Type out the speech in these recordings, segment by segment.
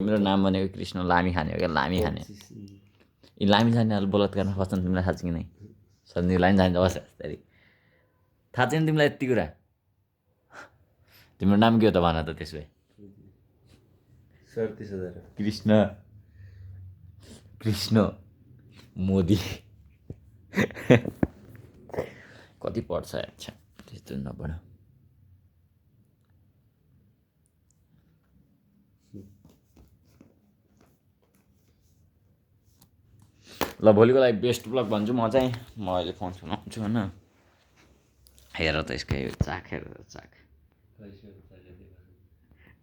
मेरो नाम भनेको कृष्ण लामी खाने हो क्या लामी खाने यी लामी खानेहरू बलात्कारमा फस्छन् तिमीलाई थाहा छ कि नै सन्जीवलाई पनि जान्छ बस यस्तरी थाहा छैन तिमीलाई यति कुरा तिम्रो नाम के हो त भन त त्यसो भए 37,000 कृष्ण कृष्ण मोदी कति पढ्छ अच्छा त्यस्तो नपढ ल भोलिको लागि बेस्ट ब्लग भन्छु म चाहिँ म अहिले फोन सुनाउँछु होइन हेर त यसको चाक हेर चाक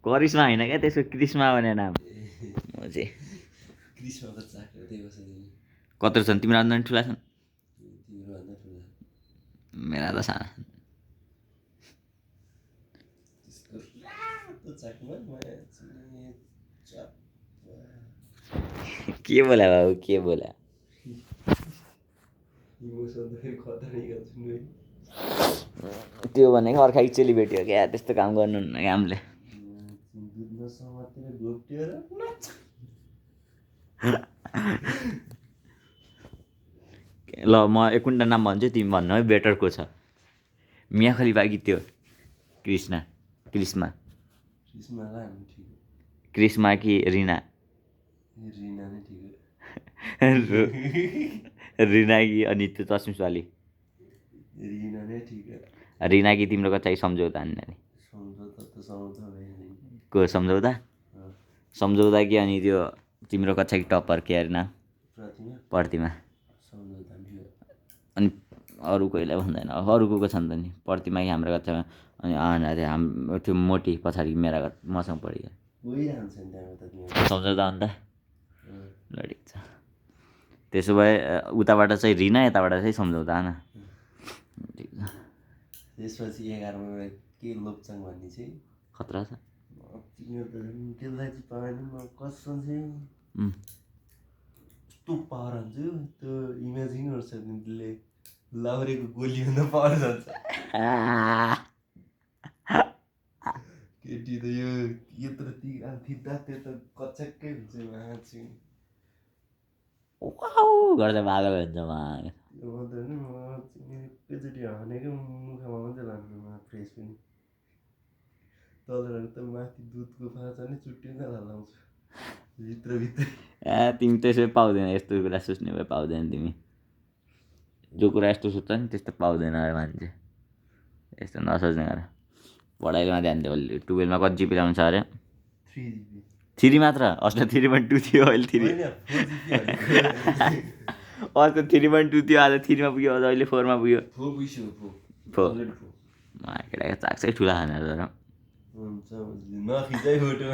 करिश्मा होइन क्या त्यसको क्रिस्मा भने नाम म चाहिँ क्रिस्माको चाकले दिएको छ तिमी कत्रो छन् तिम्रो भन्दा पनि ठुला छन् तिम्रो भन्दा ठुला मेरा त साना त्यसको लातो चाकमा माया चिने चप के बोला बाबु के बोला इमोसन त फेरि खतरा गर्छु नि त्यो भनेको अर्काको चेलीबेटी हो क्या त्यस्तो काम गर्नुहुन्न क्या हामीले दुधमा समातेर घोप्टिएर ल म एक कुन्टा नाम भन्छु तिमी भन्नु है बेटर को छ मिया खलिफा कि त्यो कृष्णा क्रिस्मालाई हामी ठिक क्रिस्मा कि रिना रिना नै ठिक रिना कि अनि त्यो चस्मिसवाली रिना नै ठिक रिना कि तिम्रो कतै सम्झौता अन्य सम्झौता त सम्झौता भइहाल्यो को सम्झौता सम्झौता कि अनि त्यो तिम्रो कक्षा टप्पर के अरे नाम प्रतिमा सम्झौता अनि अरू कोहीलाई भन्दैन अरू को को छन् त नि प्रतिमा कि हाम्रो कक्षामा अनि हाम्रो त्यो मोटी पछाडि मेरा मसँग पढ्यो सम्झौता अन्त ल ठिक छ त्यसो भए उताबाट चाहिँ रिना यताबाट चाहिँ सम्झौता होइन ठिक छ त्यसपछि 11मा के लोप्चाङ भन्ने चाहिँ खतरा छ तिनीहरू त त्यसलाई चाहिँ पाएन म कसम चाहिँ यस्तो पावर हान्छ त्यो इमेजिन गर्छ त्यसले लाउरेको गोलीभन्दा पावर जान्छ केटी त यो यत्रो थिच्दा त्यो त कच्याक्कै हुन्छ मान्छे गर्दा पागल हुन्छ त्यो मात्रै होइन म एकैचोटि हानेकै मुखमा मात्रै लाग्नु फ्रेस पनि तलहरू त माथि दुधको फाँचा नै चुट्टिँदै हल्लाउँछ भित्रभित्र तिमी त्यसै पाउँदैन यस्तो कुरा सोच्ने भए पाउँदैन तिमी जो कुरा यस्तो सोध्छ नि त्यस्तो पाउँदैन अरे मान्छे यस्तो नसोच्ने गर पढाइमा ध्यान दियो अहिले 12मा कति जिबी ल्याउनु छ अरे 3 मात्र अस्ति 3.2 थियो अहिले 3 अस्ति 3.2 थियो आज 3मा पुग्यो अझ अहिले 4मा पुग्यो केटाको चाक चाहिँ ठुला खाने तर हुन्छ नखिचाइ फोटो